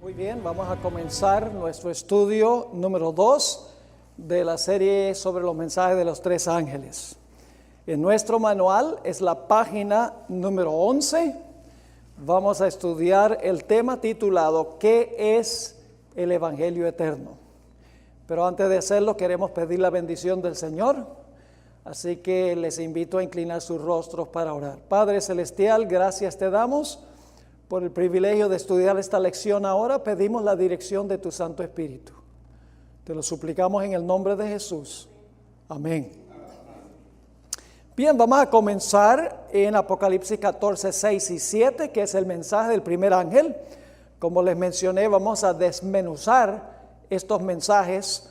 Muy bien, vamos a comenzar nuestro estudio número 2 de la serie sobre los mensajes de los tres ángeles. En nuestro manual es la página número 11. Vamos a estudiar el tema titulado ¿Qué es el Evangelio Eterno? Pero antes de hacerlo queremos pedir la bendición del Señor, así que les invito a inclinar sus rostros para orar. Padre Celestial, gracias te damos por el privilegio de estudiar esta lección ahora. Pedimos la dirección de tu Santo Espíritu. Te lo suplicamos en el nombre de Jesús. Amén. Bien, vamos a comenzar en Apocalipsis 14, 6 y 7, que es el mensaje del primer ángel. Como les mencioné, vamos a desmenuzar estos mensajes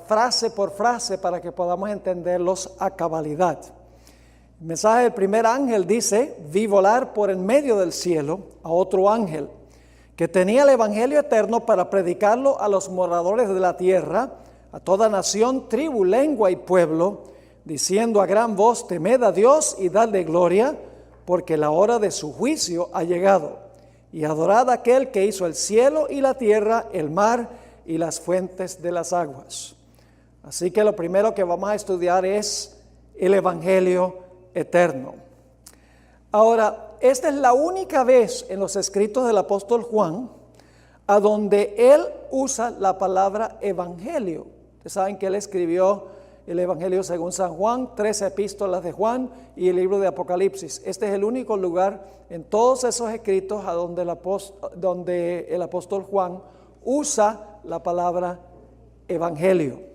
frase por frase para que podamos entenderlos a cabalidad. El mensaje del primer ángel dice: vi volar por en medio del cielo a otro ángel que tenía el evangelio eterno para predicarlo a los moradores de la tierra, a toda nación, tribu, lengua y pueblo, diciendo a gran voz: temed a Dios y dadle gloria, porque la hora de su juicio ha llegado, y adorad a aquel que hizo el cielo y la tierra, el mar y las fuentes de las aguas. Así que lo primero que vamos a estudiar es el evangelio eterno. Ahora, esta es la única vez en los escritos del apóstol Juan a donde él usa la palabra evangelio. Ustedes saben que él escribió el evangelio según San Juan, 13 epístolas de Juan y el libro de Apocalipsis. Este es el único lugar en todos esos escritos a donde el apóstol Juan usa la palabra evangelio.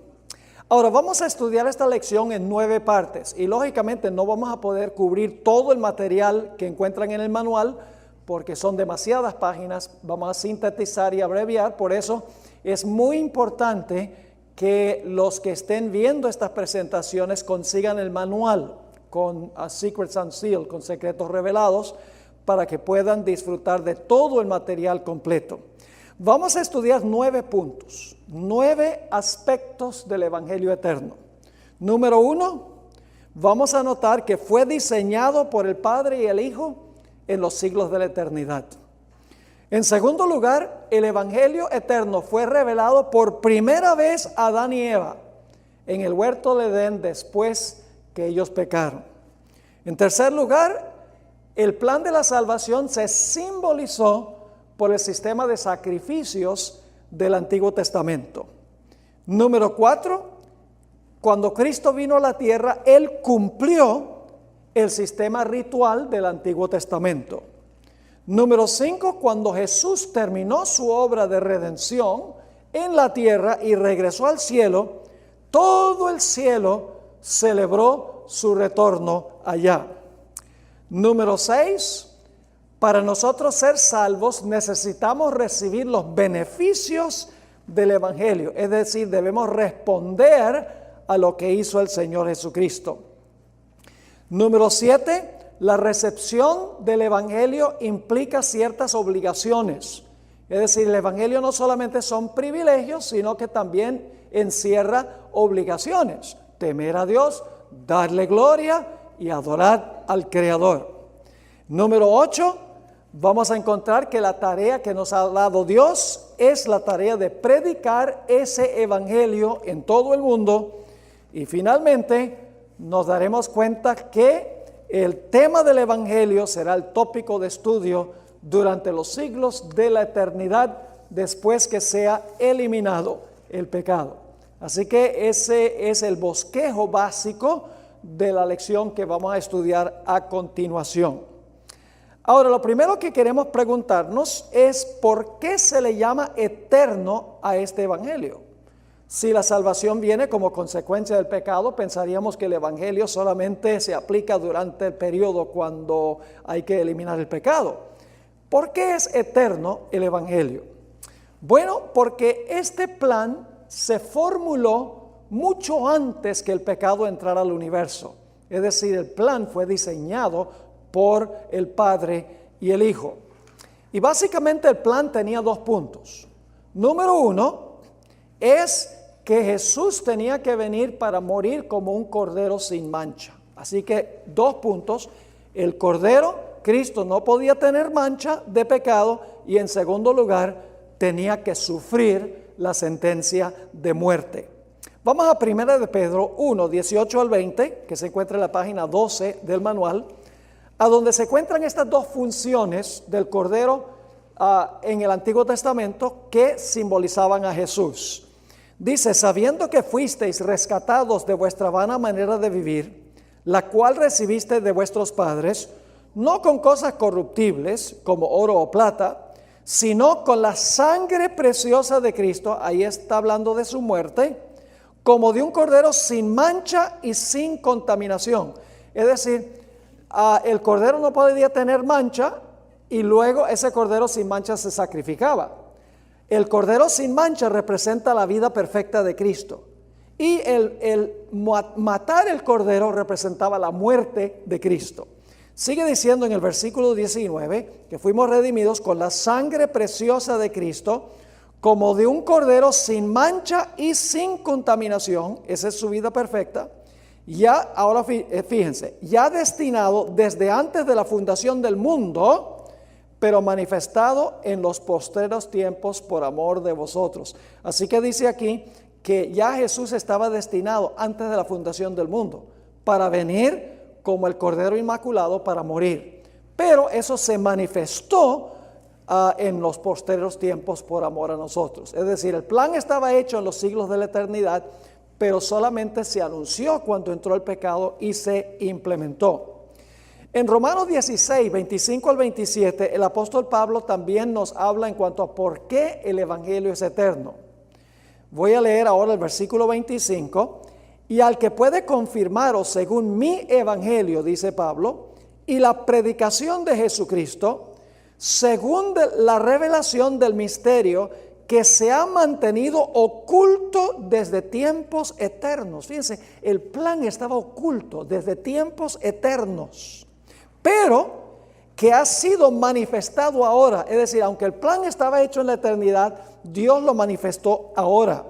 Ahora vamos a estudiar esta lección en 9 partes y lógicamente no vamos a poder cubrir todo el material que encuentran en el manual porque son demasiadas páginas. Vamos a sintetizar y abreviar. Por eso es muy importante que los que estén viendo estas presentaciones consigan el manual con Secrets Unsealed, con secretos revelados, para que puedan disfrutar de todo el material completo. Vamos a estudiar 9 puntos, 9 aspectos del Evangelio Eterno. Número 1, vamos a notar que fue diseñado por el Padre y el Hijo en los siglos de la eternidad. En segundo lugar, el Evangelio Eterno fue revelado por primera vez a Adán y Eva en el huerto de Edén después que ellos pecaron. En tercer lugar, el plan de la salvación se simbolizó por el sistema de sacrificios del Antiguo Testamento. Número 4, cuando Cristo vino a la tierra, Él cumplió el sistema ritual del Antiguo Testamento. Número 5, cuando Jesús terminó su obra de redención en la tierra y regresó al cielo, todo el cielo celebró su retorno allá. Número 6, para nosotros ser salvos necesitamos recibir los beneficios del Evangelio, es decir, debemos responder a lo que hizo el Señor Jesucristo. Número 7, la recepción del Evangelio implica ciertas obligaciones, es decir, el Evangelio no solamente son privilegios, sino que también encierra obligaciones: temer a Dios, darle gloria y adorar al Creador. Número 8, vamos a encontrar que la tarea que nos ha dado Dios es la tarea de predicar ese evangelio en todo el mundo. Y finalmente nos daremos cuenta que el tema del evangelio será el tópico de estudio durante los siglos de la eternidad después que sea eliminado el pecado. Así que ese es el bosquejo básico de la lección que vamos a estudiar a continuación. Ahora, lo primero que queremos preguntarnos es ¿por qué se le llama eterno a este evangelio? Si la salvación viene como consecuencia del pecado, pensaríamos que el evangelio solamente se aplica durante el periodo cuando hay que eliminar el pecado. ¿Por qué es eterno el evangelio? Bueno, porque este plan se formuló mucho antes que el pecado entrara al universo. Es decir, el plan fue diseñado por el Padre y el Hijo. Y básicamente el plan tenía 2 puntos. Número 1 es que Jesús tenía que venir para morir como un cordero sin mancha. Así que 2 puntos: el cordero, Cristo no podía tener mancha de pecado, y en segundo lugar, tenía que sufrir la sentencia de muerte. Vamos a 1 de Pedro 1, 18 al 20, que se encuentra en la página 12 del manual, a donde se encuentran estas dos funciones del Cordero en el Antiguo Testamento que simbolizaban a Jesús. Dice: sabiendo que fuisteis rescatados de vuestra vana manera de vivir, la cual recibiste de vuestros padres, no con cosas corruptibles como oro o plata, sino con la sangre preciosa de Cristo, ahí está hablando de su muerte, como de un cordero sin mancha y sin contaminación. Es decir, el cordero no podía tener mancha y luego ese cordero sin mancha se sacrificaba. El cordero sin mancha representa la vida perfecta de Cristo. Y el matar el cordero representaba la muerte de Cristo. Sigue diciendo en el versículo 19 que fuimos redimidos con la sangre preciosa de Cristo, como de un cordero sin mancha y sin contaminación. Esa es su vida perfecta. Ya, ahora fíjense, ya destinado desde antes de la fundación del mundo, pero manifestado en los postreros tiempos por amor de vosotros. Así que dice aquí que ya Jesús estaba destinado antes de la fundación del mundo para venir como el Cordero Inmaculado para morir. Pero eso se manifestó en los postreros tiempos por amor a nosotros. Es decir, el plan estaba hecho en los siglos de la eternidad, pero solamente se anunció cuando entró el pecado y se implementó. En Romanos 16, 25 al 27, el apóstol Pablo también nos habla en cuanto a por qué el evangelio es eterno. Voy a leer ahora el versículo 25. Y al que puede confirmaros según mi evangelio, dice Pablo, y la predicación de Jesucristo, según la revelación del misterio que se ha mantenido oculto desde tiempos eternos. Fíjense, el plan estaba oculto desde tiempos eternos, pero que ha sido manifestado ahora. Es decir, aunque el plan estaba hecho en la eternidad, Dios lo manifestó ahora.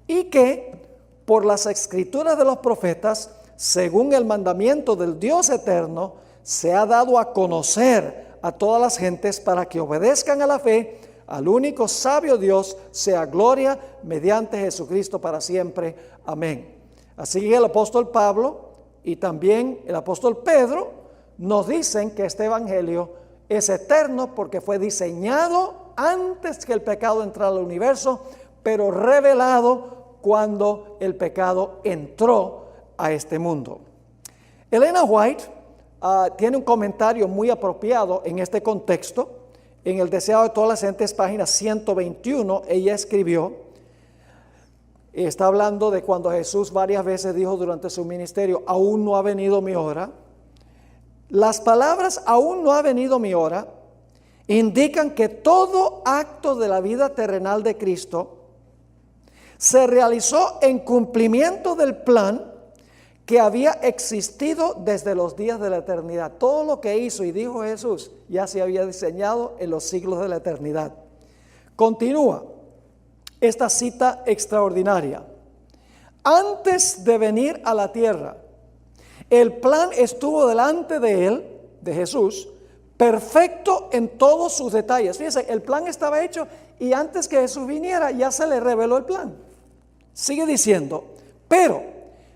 Y que por las escrituras de los profetas, según el mandamiento del Dios eterno, se ha dado a conocer a todas las gentes para que obedezcan a la fe, al único sabio Dios, sea gloria mediante Jesucristo para siempre. Amén. Así que el apóstol Pablo y también el apóstol Pedro nos dicen que este evangelio es eterno porque fue diseñado antes que el pecado entrara al universo, pero revelado cuando el pecado entró a este mundo. Elena White tiene un comentario muy apropiado en este contexto. En el Deseado de todas las gentes, página 121, ella escribió, está hablando de cuando Jesús varias veces dijo durante su ministerio: aún no ha venido mi hora. Las palabras "aún no ha venido mi hora" indican que todo acto de la vida terrenal de Cristo se realizó en cumplimiento del plan que había existido desde los días de la eternidad. Todo lo que hizo y dijo Jesús ya se había diseñado en los siglos de la eternidad. Continúa esta cita extraordinaria. Antes de venir a la tierra, el plan estuvo delante de él, de Jesús, perfecto en todos sus detalles. Fíjense, el plan estaba hecho y antes que Jesús viniera ya se le reveló el plan. Sigue diciendo, pero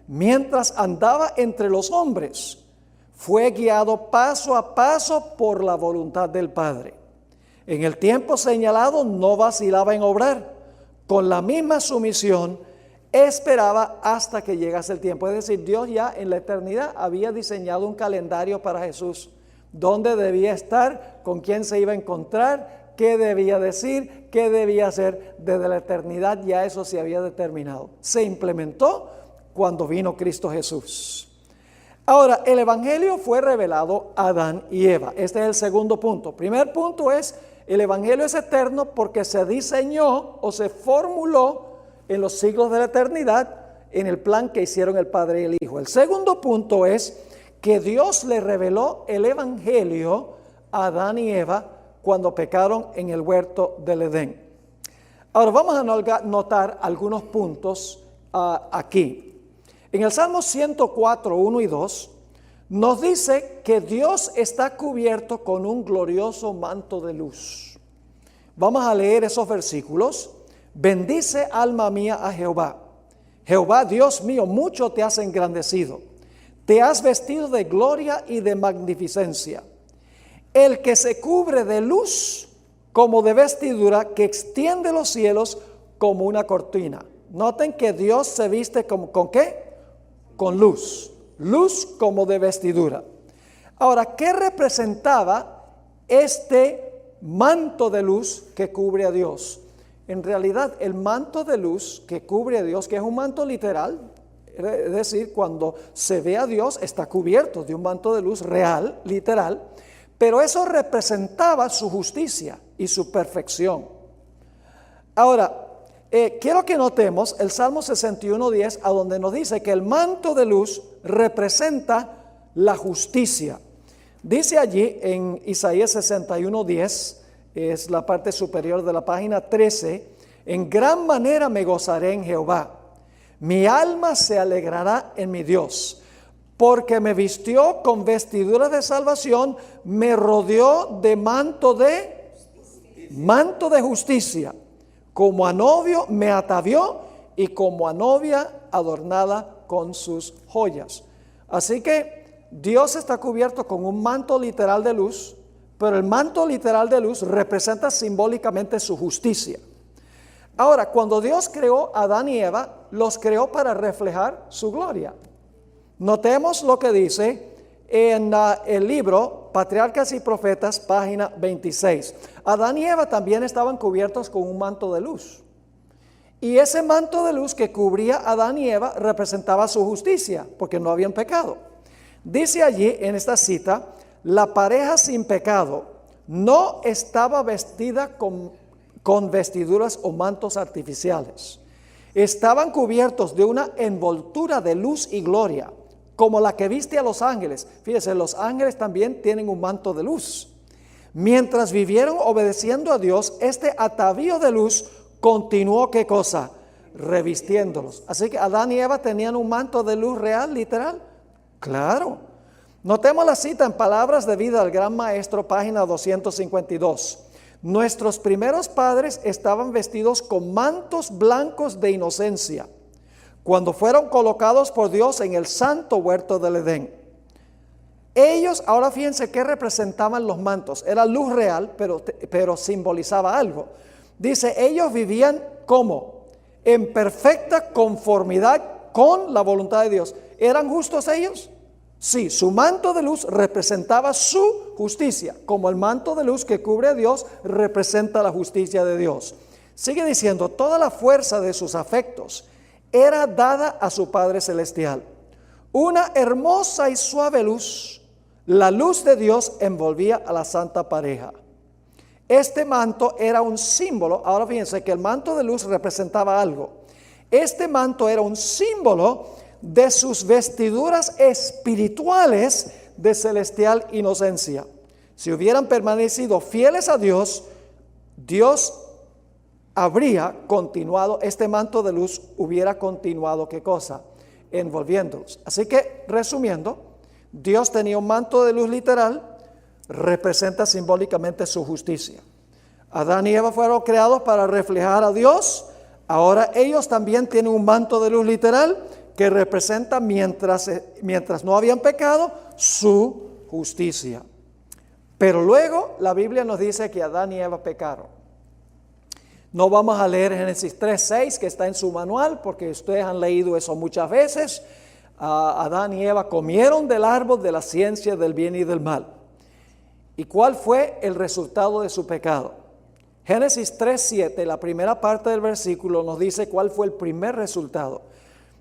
mientras andaba entre los hombres, fue guiado paso a paso por la voluntad del Padre. En el tiempo señalado no vacilaba en obrar. Con la misma sumisión esperaba hasta que llegase el tiempo. Es decir, Dios ya en la eternidad había diseñado un calendario para Jesús. Dónde debía estar, con quién se iba a encontrar, qué debía decir, qué debía hacer. Desde la eternidad ya eso se había determinado. Se implementó cuando vino Cristo Jesús. Ahora, el evangelio fue revelado a Adán y Eva. Este es el segundo punto. Primer punto es, el evangelio es eterno porque se diseñó o se formuló en los siglos de la eternidad en el plan que hicieron el Padre y el Hijo. El segundo punto es que Dios le reveló el evangelio a Adán y Eva cuando pecaron en el huerto del Edén. Ahora vamos a notar algunos puntos aquí. En el Salmo 104, 1 y 2, nos dice que Dios está cubierto con un glorioso manto de luz. Vamos a leer esos versículos. Bendice alma mía a Jehová. Jehová, Dios mío, mucho te has engrandecido. Te has vestido de gloria y de magnificencia. El que se cubre de luz como de vestidura, que extiende los cielos como una cortina. Noten que Dios se viste ¿con qué? Con luz. Luz como de vestidura. Ahora, ¿qué representaba este manto de luz que cubre a Dios? En realidad, el manto de luz que cubre a Dios, que es un manto literal, es decir, cuando se ve a Dios está cubierto de un manto de luz real, literal, pero eso representaba su justicia y su perfección. Ahora, quiero que notemos el Salmo 61:10, a donde nos dice que el manto de luz representa la justicia. Dice allí en Isaías 61:10, es la parte superior de la página 13, en gran manera me gozaré en Jehová. Mi alma se alegrará en mi Dios, porque me vistió con vestiduras de salvación, me rodeó de manto de justicia. Como a novio me atavió y como a novia adornada con sus joyas. Así que Dios está cubierto con un manto literal de luz, pero el manto literal de luz representa simbólicamente su justicia. Ahora, cuando Dios creó a Adán y Eva, los creó para reflejar su gloria. Notemos lo que dice en el libro Patriarcas y Profetas, página 26. Adán y Eva también estaban cubiertos con un manto de luz. Y ese manto de luz que cubría a Adán y Eva representaba su justicia, porque no habían pecado. Dice allí en esta cita, la pareja sin pecado no estaba vestida con vestiduras o mantos artificiales. Estaban cubiertos de una envoltura de luz y gloria, como la que viste a los ángeles. Fíjese, los ángeles también tienen un manto de luz. Mientras vivieron obedeciendo a Dios, este atavío de luz continuó, ¿qué cosa? Revistiéndolos. Así que Adán y Eva tenían un manto de luz real, literal. Claro. Notemos la cita en Palabras de Vida del Gran Maestro, página 252. Nuestros primeros padres estaban vestidos con mantos blancos de inocencia cuando fueron colocados por Dios en el santo huerto del Edén. Ellos, ahora fíjense qué representaban los mantos. Era luz real, pero simbolizaba algo. Dice, ellos vivían ¿cómo? En perfecta conformidad con la voluntad de Dios. ¿Eran justos ellos? Sí, su manto de luz representaba su justicia, como el manto de luz que cubre a Dios representa la justicia de Dios. Sigue diciendo, toda la fuerza de sus afectos era dada a su Padre Celestial. Una hermosa y suave luz, la luz de Dios envolvía a la santa pareja. Este manto era un símbolo, ahora fíjense que el manto de luz representaba algo. Este manto era un símbolo de sus vestiduras espirituales de celestial inocencia. Si hubieran permanecido fieles a Dios, Dios habría continuado, este manto de luz hubiera continuado, ¿qué cosa? Envolviéndolos. Así que, resumiendo, Dios tenía un manto de luz literal, representa simbólicamente su justicia. Adán y Eva fueron creados para reflejar a Dios. Ahora ellos también tienen un manto de luz literal que representa, mientras no habían pecado, su justicia. Pero luego la Biblia nos dice que Adán y Eva pecaron. No vamos a leer Génesis 3:6, que está en su manual, porque ustedes han leído eso muchas veces. Adán y Eva comieron del árbol de la ciencia del bien y del mal. ¿Y cuál fue el resultado de su pecado? Génesis 3:7, la primera parte del versículo, nos dice cuál fue el primer resultado.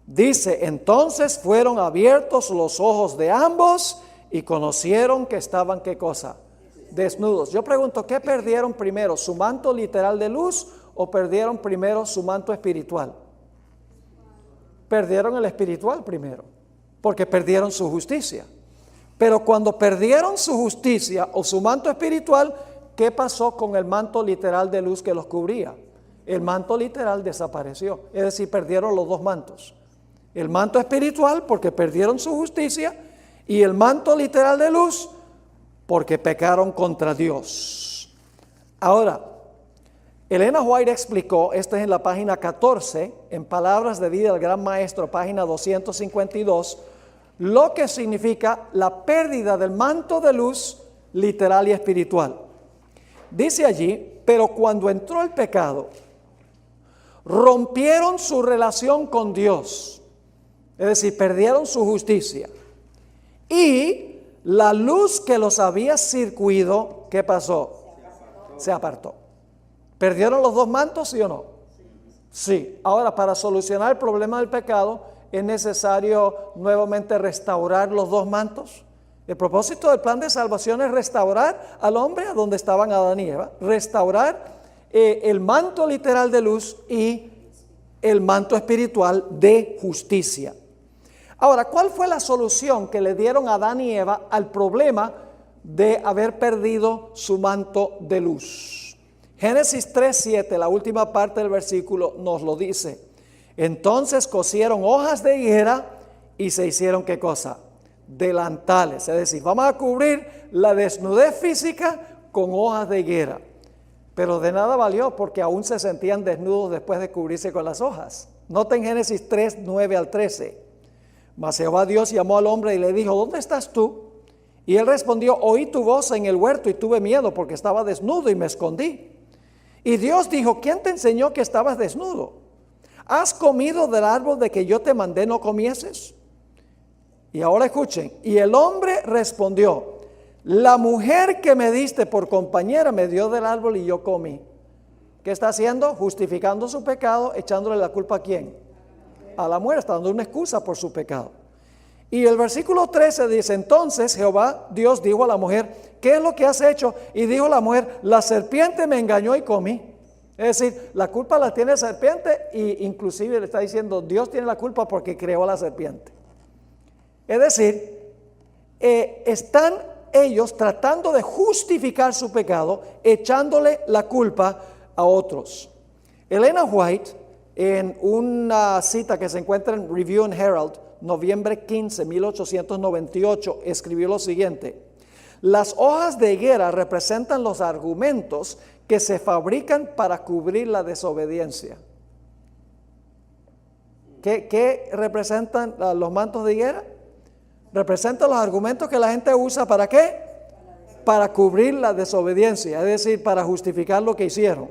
Dice, entonces fueron abiertos los ojos de ambos y conocieron que estaban, ¿qué cosa? Desnudos. Yo pregunto, ¿qué perdieron primero? ¿Su manto literal de luz o perdieron primero su manto espiritual? Perdieron el espiritual primero, porque perdieron su justicia. Pero cuando perdieron su justicia o su manto espiritual, ¿qué pasó con el manto literal de luz que los cubría? El manto literal desapareció, es decir, perdieron los dos mantos. El manto espiritual porque perdieron su justicia y el manto literal de luz porque pecaron contra Dios. Ahora, Elena White explicó, esto es en la página 14, en Palabras de Vida del Gran Maestro, página 252, lo que significa la pérdida del manto de luz literal y espiritual. Dice allí, pero cuando entró el pecado, rompieron su relación con Dios, es decir, perdieron su justicia. Y la luz que los había circuido, ¿qué pasó? Se apartó. ¿Perdieron los dos mantos, sí o no? Sí. Ahora, para solucionar el problema del pecado, ¿es necesario nuevamente restaurar los dos mantos? El propósito del plan de salvación es restaurar al hombre a donde estaban Adán y Eva. Restaurar el manto literal de luz y el manto espiritual de justicia. Ahora, ¿cuál fue la solución que le dieron a Adán y Eva al problema de haber perdido su manto de luz? Génesis 3:7, la última parte del versículo nos lo dice. Entonces cosieron hojas de higuera y se hicieron, ¿qué cosa? Delantales. Es decir, vamos a cubrir la desnudez física con hojas de higuera. Pero de nada valió porque aún se sentían desnudos después de cubrirse con las hojas. Noten Génesis 3:9 al 13. Mas Jehová Dios llamó al hombre y le dijo, ¿dónde estás tú? Y él respondió, oí tu voz en el huerto y tuve miedo porque estaba desnudo y me escondí. Y Dios dijo, ¿quién te enseñó que estabas desnudo? ¿Has comido del árbol de que yo te mandé no comieses? Y ahora escuchen, y el hombre respondió, la mujer que me diste por compañera me dio del árbol y yo comí. ¿Qué está haciendo? Justificando su pecado, echándole la culpa ¿a quién? A la mujer, está dando una excusa por su pecado. Y el versículo 13 dice, entonces Jehová Dios dijo a la mujer, ¿qué es lo que has hecho? Y dijo la mujer, la serpiente me engañó y comí. Es decir, la culpa la tiene la serpiente e inclusive le está diciendo, Dios tiene la culpa porque creó a la serpiente. Es decir, están ellos tratando de justificar su pecado, echándole la culpa a otros. Elena White, en una cita que se encuentra en Review and Herald, noviembre 15, 1898, escribió lo siguiente: las hojas de higuera representan los argumentos que se fabrican para cubrir la desobediencia. ¿Qué representan los mantos de higuera? Representan los argumentos que la gente usa ¿para qué? Para cubrir la desobediencia, es decir, para justificar lo que hicieron.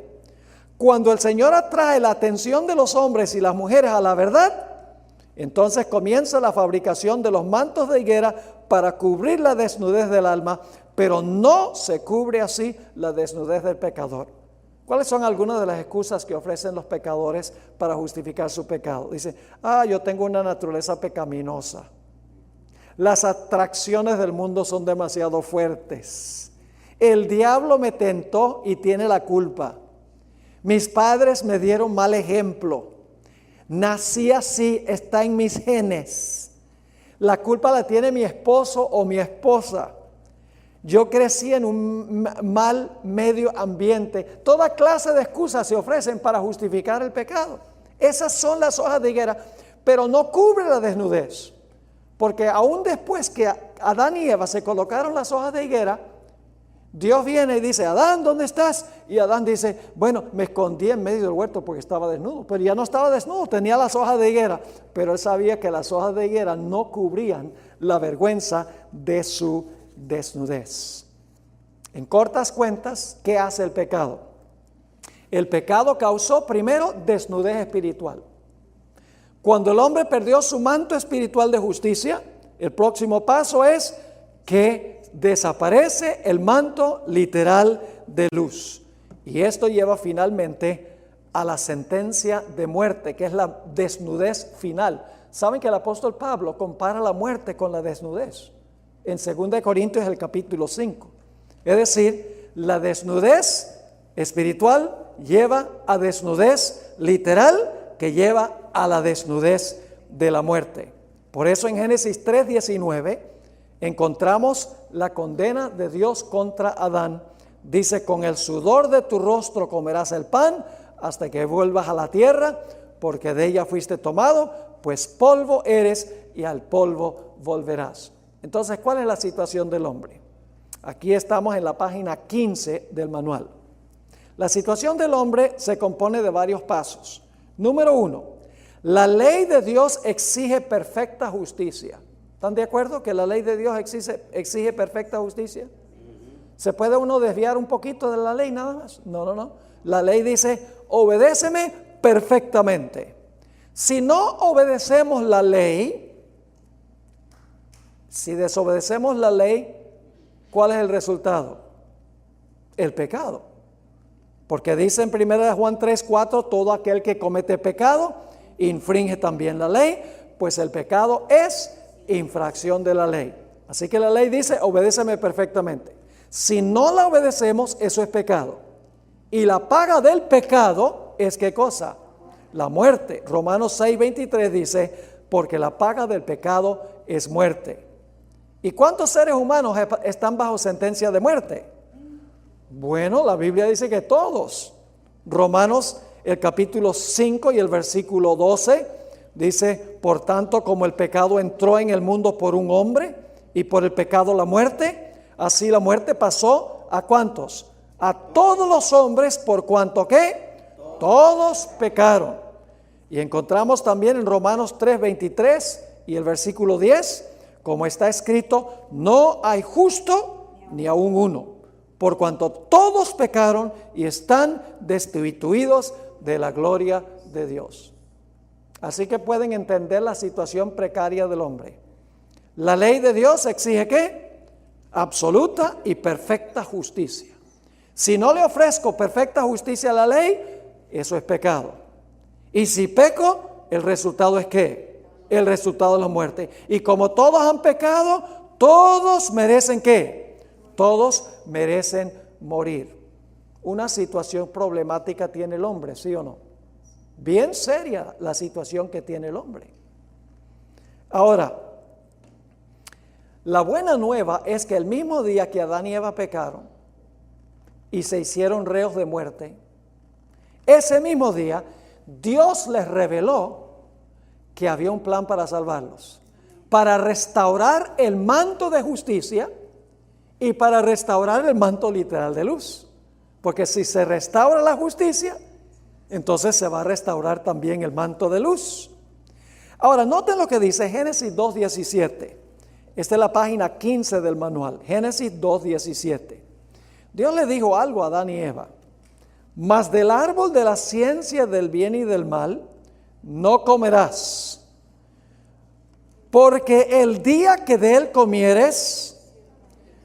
Cuando el Señor atrae la atención de los hombres y las mujeres a la verdad, entonces comienza la fabricación de los mantos de higuera para cubrir la desnudez del alma, pero no se cubre así la desnudez del pecador. ¿Cuáles son algunas de las excusas que ofrecen los pecadores para justificar su pecado? Dice, yo tengo una naturaleza pecaminosa. Las atracciones del mundo son demasiado fuertes. El diablo me tentó y tiene la culpa. Mis padres me dieron mal ejemplo. Nací así, está en mis genes. La culpa la tiene mi esposo o mi esposa. Yo crecí en un mal medio ambiente. Toda clase de excusas se ofrecen para justificar el pecado. Esas son las hojas de higuera, pero no cubre la desnudez. Porque aún después que Adán y Eva se colocaron las hojas de higuera, Dios viene y dice, Adán, ¿dónde estás? Y Adán dice, bueno, me escondí en medio del huerto porque estaba desnudo. Pero ya no estaba desnudo, tenía las hojas de higuera. Pero él sabía que las hojas de higuera no cubrían la vergüenza de su desnudez. En cortas cuentas, ¿qué hace el pecado? El pecado causó primero desnudez espiritual. Cuando el hombre perdió su manto espiritual de justicia, el próximo paso es que desaparece el manto literal de luz. Y esto lleva finalmente a la sentencia de muerte, que es la desnudez final. Saben que el apóstol Pablo compara la muerte con la desnudez. En 2 Corintios, el capítulo 5. Es decir, la desnudez espiritual lleva a desnudez literal, que lleva a la desnudez de la muerte. Por eso en Génesis 3:19 encontramos la condena de Dios contra Adán. Dice, con el sudor de tu rostro comerás el pan hasta que vuelvas a la tierra, porque de ella fuiste tomado, pues polvo eres y al polvo volverás. Entonces, ¿cuál es la situación del hombre? Aquí estamos en la página 15 del manual. La situación del hombre se compone de varios pasos. Número 1, la ley de Dios exige perfecta justicia. ¿Están de acuerdo que la ley de Dios exige perfecta justicia? ¿Se puede uno desviar un poquito de la ley nada más? No. La ley dice, obedéceme perfectamente. Si no obedecemos la ley, si desobedecemos la ley, ¿cuál es el resultado? El pecado. Porque dice en 1 Juan 3:4, todo aquel que comete pecado, infringe también la ley, pues el pecado es infracción de la ley. Así que la ley dice, obedéceme perfectamente. Si no la obedecemos, eso es pecado. Y la paga del pecado es ¿qué cosa? La muerte. Romanos 6:23 dice, porque la paga del pecado es muerte. ¿Y cuántos seres humanos están bajo sentencia de muerte? Bueno, la Biblia dice que todos. Romanos, el capítulo 5 y el versículo 12, dice, por tanto, como el pecado entró en el mundo por un hombre, y por el pecado la muerte, así la muerte pasó ¿a cuántos? A todos los hombres, por cuanto ¿qué? Todos pecaron. Y encontramos también en Romanos 3:23 y el versículo 10, como está escrito, no hay justo ni aun uno, por cuanto todos pecaron y están destituidos de la gloria de Dios. Así que pueden entender la situación precaria del hombre. La ley de Dios exige ¿qué? Absoluta y perfecta justicia. Si no le ofrezco perfecta justicia a la ley, eso es pecado. Y si peco, el resultado es ¿qué? El resultado es la muerte. Y como todos han pecado, todos merecen ¿qué? Todos merecen morir. Una situación problemática tiene el hombre, ¿sí o no? Bien seria la situación que tiene el hombre. Ahora, la buena nueva es que el mismo día que Adán y Eva pecaron y se hicieron reos de muerte, ese mismo día Dios les reveló que había un plan para salvarlos, para restaurar el manto de justicia y para restaurar el manto literal de luz. Porque si se restaura la justicia, entonces se va a restaurar también el manto de luz. Ahora, noten lo que dice Génesis 2:17. Esta es la página 15 del manual, Génesis 2:17. Dios le dijo algo a Adán y Eva. Mas del árbol de la ciencia del bien y del mal no comerás, porque el día que de él comieres,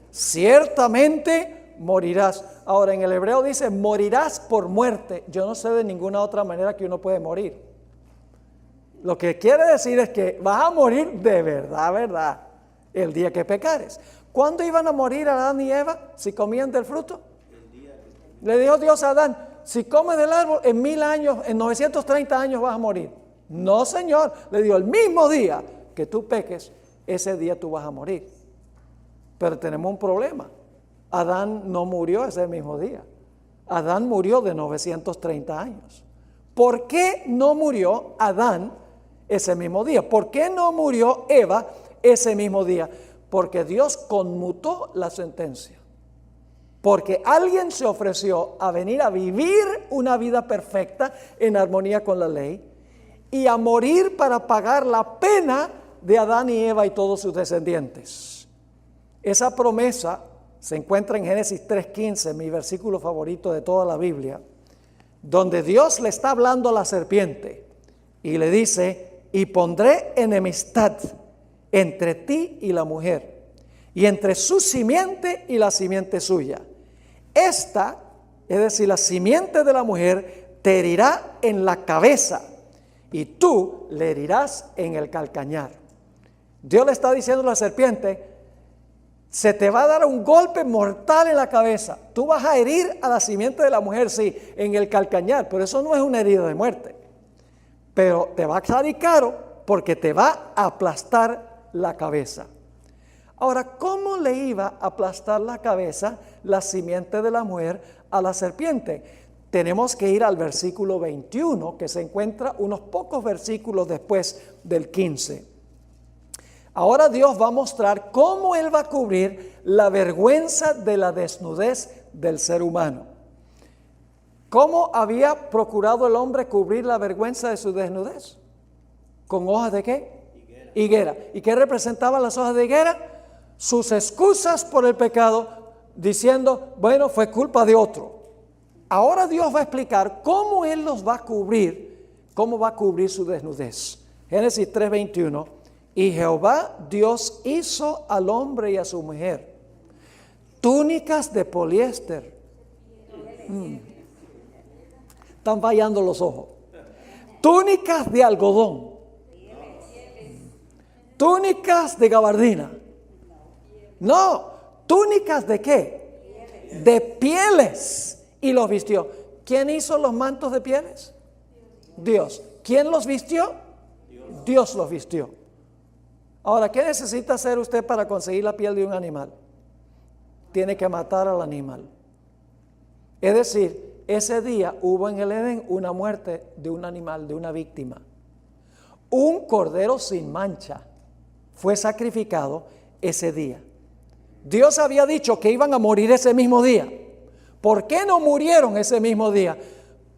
ciertamente morirás. Ahora en el hebreo dice, morirás por muerte. Yo no sé de ninguna otra manera que uno puede morir. Lo que quiere decir es que vas a morir de verdad, el día que pecares. ¿Cuándo iban a morir Adán y Eva si comían del fruto? Le dijo Dios a Adán, si comes del árbol, en 1000 años, en 930 años vas a morir. No, Señor, le dijo, el mismo día que tú peques, ese día tú vas a morir. Pero tenemos un problema. Adán no murió ese mismo día. Adán murió de 930 años. ¿Por qué no murió Adán ese mismo día? ¿Por qué no murió Eva ese mismo día? Porque Dios conmutó la sentencia. Porque alguien se ofreció a venir a vivir una vida perfecta en armonía con la ley y a morir para pagar la pena de Adán y Eva y todos sus descendientes. Esa promesa se encuentra en Génesis 3:15, mi versículo favorito de toda la Biblia, donde Dios le está hablando a la serpiente y le dice, y pondré enemistad entre ti y la mujer, y entre su simiente y la simiente suya. Esta, es decir, la simiente de la mujer, te herirá en la cabeza y tú le herirás en el calcañar. Dios le está diciendo a la serpiente, se te va a dar un golpe mortal en la cabeza. Tú vas a herir a la simiente de la mujer, sí, en el calcañar, pero eso no es una herida de muerte. Pero te va a salir caro porque te va a aplastar la cabeza. Ahora, ¿cómo le iba a aplastar la cabeza la simiente de la mujer a la serpiente? Tenemos que ir al versículo 21, que se encuentra unos pocos versículos después del 15. Ahora Dios va a mostrar cómo Él va a cubrir la vergüenza de la desnudez del ser humano. ¿Cómo había procurado el hombre cubrir la vergüenza de su desnudez? ¿Con hojas de qué? Higuera. ¿Y qué representaban las hojas de higuera? Sus excusas por el pecado, diciendo, bueno, fue culpa de otro. Ahora Dios va a explicar cómo Él los va a cubrir, cómo va a cubrir su desnudez. Génesis 3:21. Y Jehová Dios hizo al hombre y a su mujer túnicas de poliéster. Están fallando los ojos. Túnicas de algodón. Túnicas de gabardina. No, túnicas de qué? De pieles. Y los vistió. ¿Quién hizo los mantos de pieles? Dios. ¿Quién los vistió? Dios los vistió. Ahora, ¿qué necesita hacer usted para conseguir la piel de un animal? Tiene que matar al animal. Es decir, ese día hubo en el Edén una muerte de un animal, de una víctima. Un cordero sin mancha fue sacrificado ese día. Dios había dicho que iban a morir ese mismo día. ¿Por qué no murieron ese mismo día?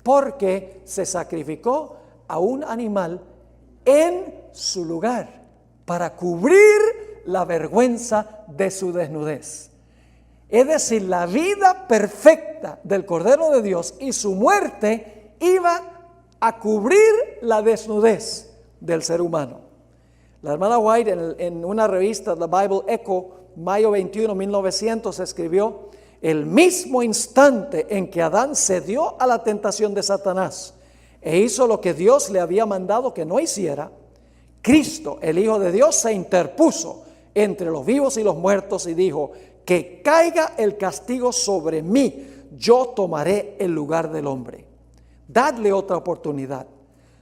Porque se sacrificó a un animal en su lugar para cubrir la vergüenza de su desnudez. Es decir, la vida perfecta del Cordero de Dios y su muerte iba a cubrir la desnudez del ser humano. La hermana White en una revista, The Bible Echo, mayo 21, 1900, escribió: el mismo instante en que Adán cedió a la tentación de Satanás e hizo lo que Dios le había mandado que no hiciera, Cristo, el Hijo de Dios, se interpuso entre los vivos y los muertos y dijo: que caiga el castigo sobre mí, yo tomaré el lugar del hombre. Dadle otra oportunidad.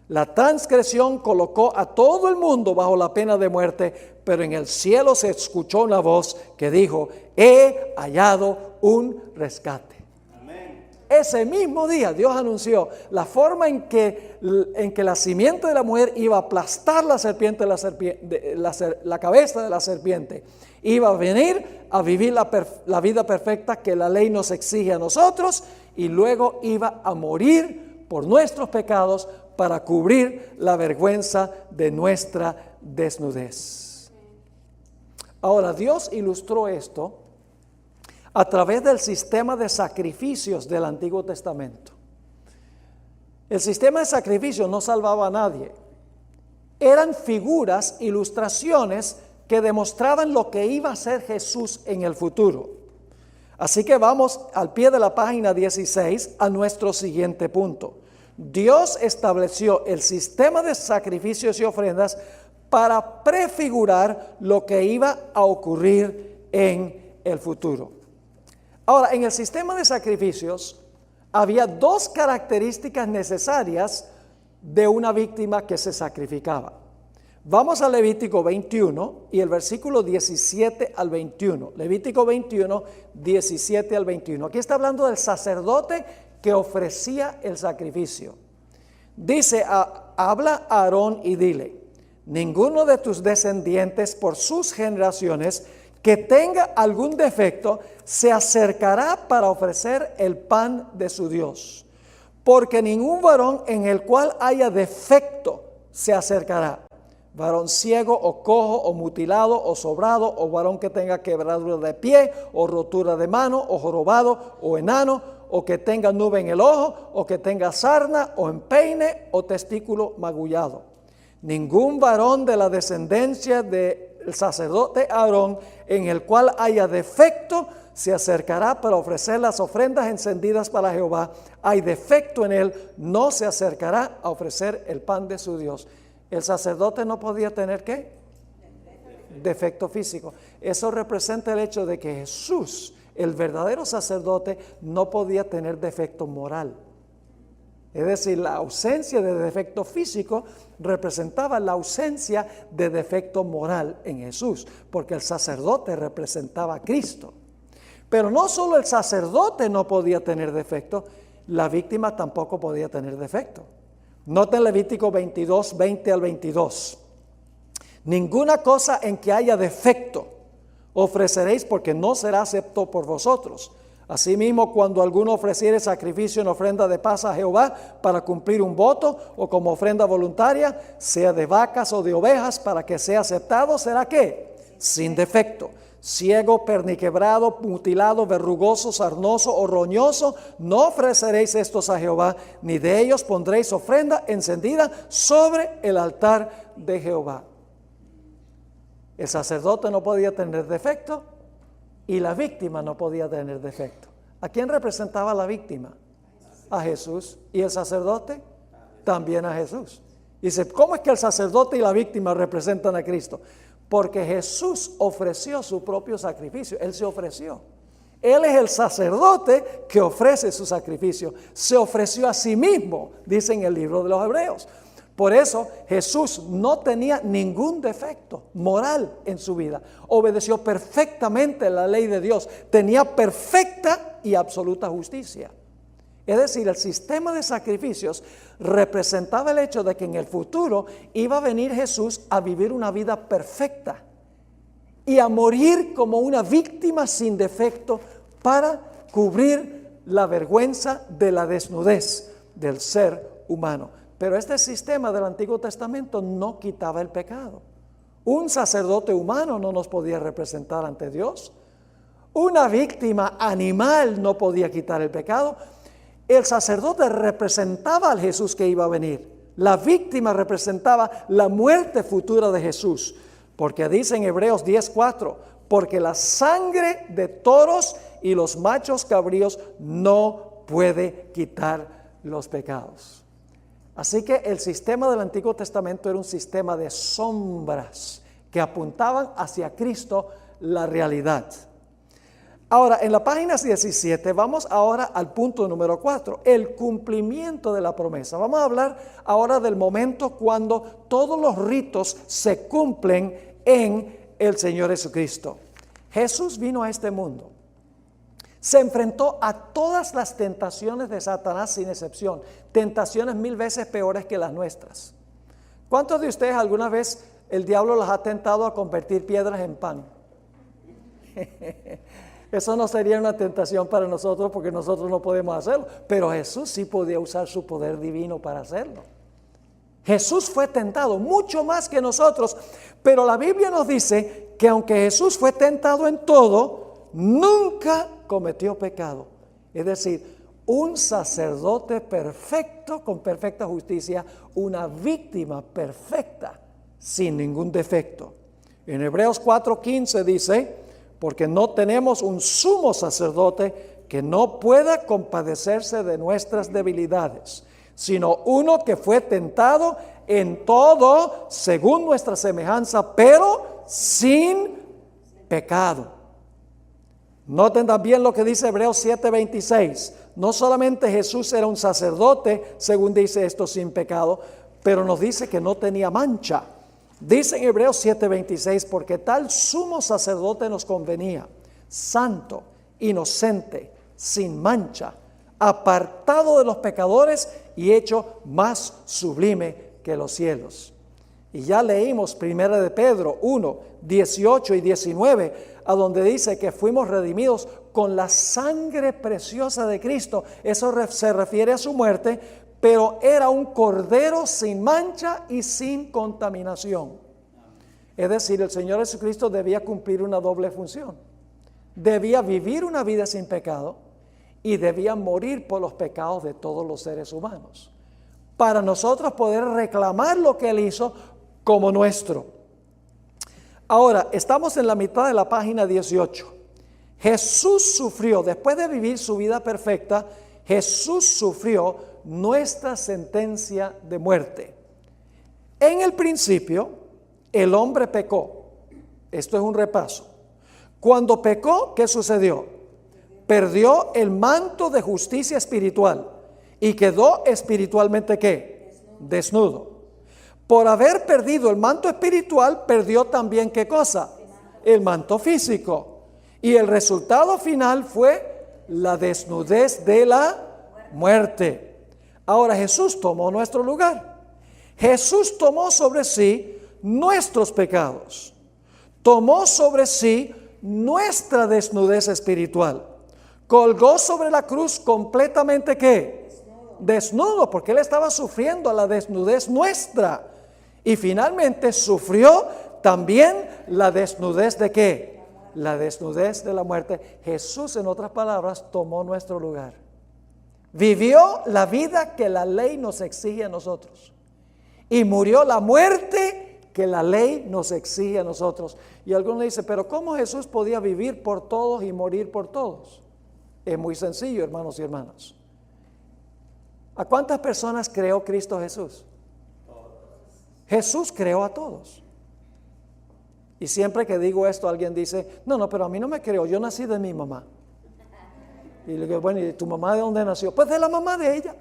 La transgresión colocó a todo el mundo bajo la pena de muerte, pero en el cielo se escuchó una voz que dijo: he hallado un rescate. Amén. Ese mismo día Dios anunció la forma en que la simiente de la mujer iba a aplastar la serpiente, la cabeza de la serpiente. Iba a venir a vivir la vida perfecta que la ley nos exige a nosotros, y luego iba a morir por nuestros pecados para cubrir la vergüenza de nuestra desnudez. Ahora, Dios ilustró esto a través del sistema de sacrificios del Antiguo Testamento. El sistema de sacrificios no salvaba a nadie. Eran figuras, ilustraciones que demostraban lo que iba a ser Jesús en el futuro. Así que vamos al pie de la página 16 a nuestro siguiente punto. Dios estableció el sistema de sacrificios y ofrendas para prefigurar lo que iba a ocurrir en el futuro. Ahora, en el sistema de sacrificios había dos características necesarias de una víctima que se sacrificaba. Vamos a Levítico 21 y el versículo 17 al 21. Levítico 21, 17 al 21. Aquí está hablando del sacerdote que ofrecía el sacrificio. Dice: habla a Aarón y dile: ninguno de tus descendientes por sus generaciones que tenga algún defecto se acercará para ofrecer el pan de su Dios, porque ningún varón en el cual haya defecto se acercará. Varón ciego o cojo o mutilado o sobrado o varón que tenga quebradura de pie o rotura de mano o jorobado o enano o que tenga nube en el ojo o que tenga sarna o empeine o testículo magullado. Ningún varón de la descendencia del sacerdote Aarón en el cual haya defecto se acercará para ofrecer las ofrendas encendidas para Jehová. Hay defecto en él, no se acercará a ofrecer el pan de su Dios. El sacerdote no podía tener ¿qué? Defecto físico. Eso representa el hecho de que Jesús, el verdadero sacerdote, no podía tener defecto moral. Es decir, la ausencia de defecto físico representaba la ausencia de defecto moral en Jesús, porque el sacerdote representaba a Cristo. Pero no solo el sacerdote no podía tener defecto, la víctima tampoco podía tener defecto. Noten Levítico 22, 20 al 22. Ninguna cosa en que haya defecto ofreceréis, porque no será acepto por vosotros. Asimismo, cuando alguno ofreciere sacrificio en ofrenda de paz a Jehová para cumplir un voto o como ofrenda voluntaria, sea de vacas o de ovejas, para que sea aceptado, ¿será qué? Sin defecto. Ciego, perniquebrado, mutilado, verrugoso, sarnoso o roñoso, no ofreceréis estos a Jehová, ni de ellos pondréis ofrenda encendida sobre el altar de Jehová. El sacerdote no podía tener defecto y la víctima no podía tener defecto. ¿A quién representaba la víctima? A Jesús. ¿Y el sacerdote? También a Jesús. Dice, ¿cómo es que el sacerdote y la víctima representan a Cristo? Porque Jesús ofreció su propio sacrificio. Él se ofreció. Él es el sacerdote que ofrece su sacrificio. Se ofreció a sí mismo, dice en el libro de los Hebreos. Por eso Jesús no tenía ningún defecto moral en su vida. Obedeció perfectamente la ley de Dios. Tenía perfecta y absoluta justicia. Es decir, el sistema de sacrificios representaba el hecho de que en el futuro iba a venir Jesús a vivir una vida perfecta y a morir como una víctima sin defecto para cubrir la vergüenza de la desnudez del ser humano. Pero este sistema del Antiguo Testamento no quitaba el pecado. Un sacerdote humano no nos podía representar ante Dios. Una víctima animal no podía quitar el pecado. El sacerdote representaba al Jesús que iba a venir. La víctima representaba la muerte futura de Jesús. Porque dice en Hebreos 10:4, porque la sangre de toros y los machos cabríos no puede quitar los pecados. Así que el sistema del Antiguo Testamento era un sistema de sombras que apuntaban hacia Cristo, la realidad. Ahora, en la página 17, vamos ahora al punto número 4, el cumplimiento de la promesa. Vamos a hablar ahora del momento cuando todos los ritos se cumplen en el Señor Jesucristo. Jesús vino a este mundo. Se enfrentó a todas las tentaciones de Satanás sin excepción, tentaciones 1000 veces peores que las nuestras. ¿Cuántos de ustedes alguna vez el diablo los ha tentado a convertir piedras en pan? Eso no sería una tentación para nosotros porque nosotros no podemos hacerlo, pero Jesús sí podía usar su poder divino para hacerlo. Jesús fue tentado mucho más que nosotros, pero la Biblia nos dice que aunque Jesús fue tentado en todo, nunca cometió pecado. Es decir, un sacerdote perfecto, con perfecta justicia, una víctima perfecta, sin ningún defecto. En Hebreos 4:15 dice, porque no tenemos un sumo sacerdote que no pueda compadecerse de nuestras debilidades, sino uno que fue tentado en todo según nuestra semejanza, pero sin pecado. Noten también lo que dice Hebreos 7:26. No solamente Jesús era un sacerdote, según dice esto, sin pecado, pero nos dice que no tenía mancha. Dice en Hebreos 7:26, porque tal sumo sacerdote nos convenía, santo, inocente, sin mancha, apartado de los pecadores y hecho más sublime que los cielos. Y ya leímos 1 de Pedro 1:18 y 19, a donde dice que fuimos redimidos con la sangre preciosa de Cristo. Eso se refiere a su muerte, pero era un cordero sin mancha y sin contaminación. Es decir, el Señor Jesucristo debía cumplir una doble función. Debía vivir una vida sin pecado y debía morir por los pecados de todos los seres humanos, para nosotros poder reclamar lo que Él hizo como nuestro. Ahora, estamos en la mitad de la página 18. Jesús sufrió, después de vivir su vida perfecta, Jesús sufrió nuestra sentencia de muerte. En el principio, el hombre pecó. Esto es un repaso. Cuando pecó, ¿qué sucedió? Perdió el manto de justicia espiritual y quedó espiritualmente ¿qué? Desnudo. Por haber perdido el manto espiritual, perdió también ¿qué cosa? El manto físico. Y el resultado final fue la desnudez de la muerte. Ahora Jesús tomó nuestro lugar. Jesús tomó sobre sí nuestros pecados. Tomó sobre sí nuestra desnudez espiritual. colgó sobre la cruz completamente ¿qué? Desnudo, porque Él estaba sufriendo la desnudez nuestra. Y finalmente sufrió también la desnudez ¿de qué? La desnudez de la muerte. Jesús, en otras palabras, tomó nuestro lugar. Vivió la vida que la ley nos exige a nosotros. Y murió la muerte que la ley nos exige a nosotros. Y algunos dicen, pero ¿cómo Jesús podía vivir por todos y morir por todos? Es muy sencillo, hermanos y hermanas. ¿A cuántas personas creó Cristo Jesús? Jesús creó a todos. Y siempre que digo esto, alguien dice, no, pero a mí no me creó, yo nací de mi mamá. Y le digo, bueno, ¿y tu mamá de dónde nació? Pues de la mamá de ella.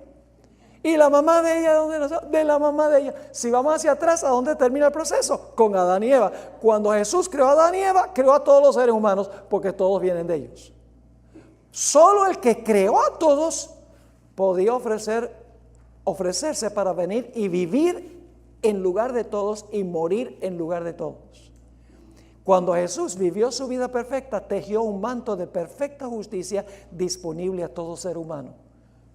¿Y la mamá de ella de dónde nació? De la mamá de ella. Si vamos hacia atrás, ¿a dónde termina el proceso? Con Adán y Eva. Cuando Jesús creó a Adán y Eva, creó a todos los seres humanos, porque todos vienen de ellos. Solo el que creó a todos podía ofrecerse para venir y vivir en lugar de todos y morir en lugar de todos. Cuando Jesús vivió su vida perfecta, tejió un manto de perfecta justicia disponible a todo ser humano.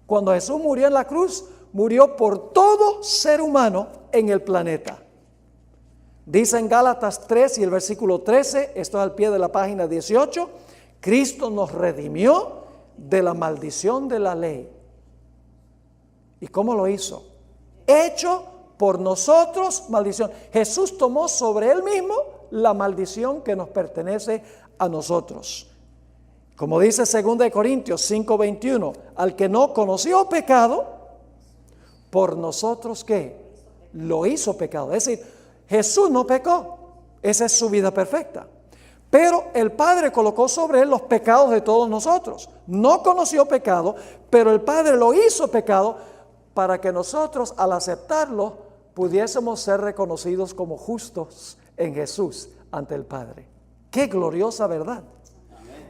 Cuando Jesús murió en la cruz, murió por todo ser humano en el planeta. Dice en Gálatas 3 y el versículo 13, esto es al pie de la página 18, Cristo nos redimió de la maldición de la ley. ¿Y cómo lo hizo? Hecho por nosotros maldición. Jesús tomó sobre Él mismo la maldición que nos pertenece a nosotros. Como dice 2 Corintios 5:21, al que no conoció pecado, por nosotros ¿qué? Lo hizo pecado. Es decir, Jesús no pecó, esa es su vida perfecta. Pero el Padre colocó sobre Él los pecados de todos nosotros. No conoció pecado, pero el Padre lo hizo pecado para que nosotros al aceptarlo pudiésemos ser reconocidos como justos en Jesús ante el Padre. ¡Qué gloriosa verdad!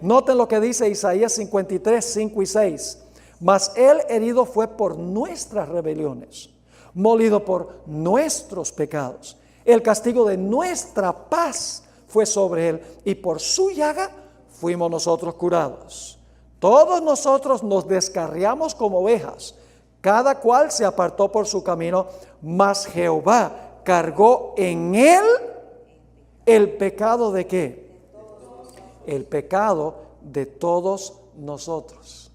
Noten lo que dice Isaías 53, 5 y 6. Mas Él herido fue por nuestras rebeliones, molido por nuestros pecados. El castigo de nuestra paz fue sobre Él, y por su llaga fuimos nosotros curados. Todos nosotros nos descarriamos como ovejas, cada cual se apartó por su camino, mas Jehová cargó en Él el pecado ¿de qué? El pecado de todos nosotros.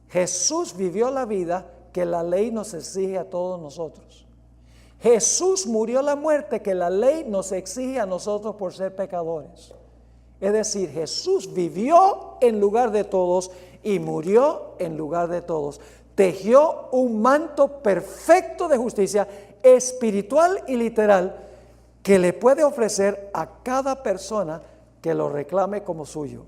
Jesús vivió la vida que la ley nos exige a todos nosotros. Jesús murió la muerte que la ley nos exige a nosotros por ser pecadores. Es decir, Jesús vivió en lugar de todos y murió en lugar de todos. Tejió un manto perfecto de justicia espiritual y literal que le puede ofrecer a cada persona que lo reclame como suyo.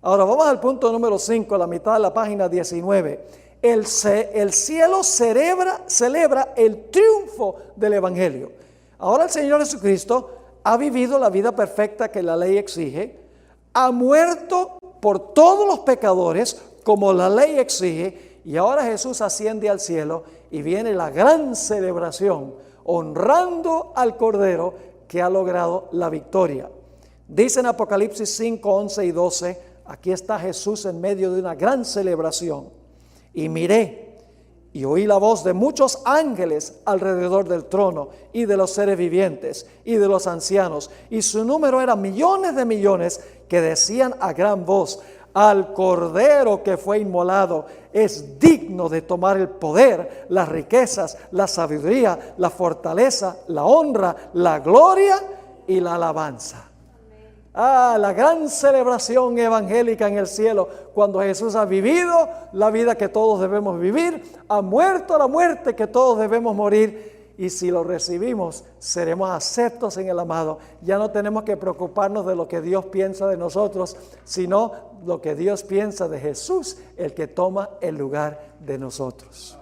Ahora vamos al punto número 5, a la mitad de la página 19. El cielo celebra el triunfo del Evangelio. Ahora el Señor Jesucristo ha vivido la vida perfecta que la ley exige, ha muerto por todos los pecadores como la ley exige, y ahora Jesús asciende al cielo y viene la gran celebración, honrando al Cordero que ha logrado la victoria. Dice en Apocalipsis 5, 11 y 12, aquí está Jesús en medio de una gran celebración. Y miré y oí la voz de muchos ángeles alrededor del trono y de los seres vivientes y de los ancianos, y su número era millones de millones, que decían a gran voz: al Cordero que fue inmolado es digno de tomar el poder, las riquezas, la sabiduría, la fortaleza, la honra, la gloria y la alabanza. La gran celebración evangélica en el cielo, cuando Jesús ha vivido la vida que todos debemos vivir, ha muerto la muerte que todos debemos morir, y si lo recibimos, seremos aceptos en el amado. Ya no tenemos que preocuparnos de lo que Dios piensa de nosotros, sino lo que Dios piensa de Jesús, el que toma el lugar de nosotros.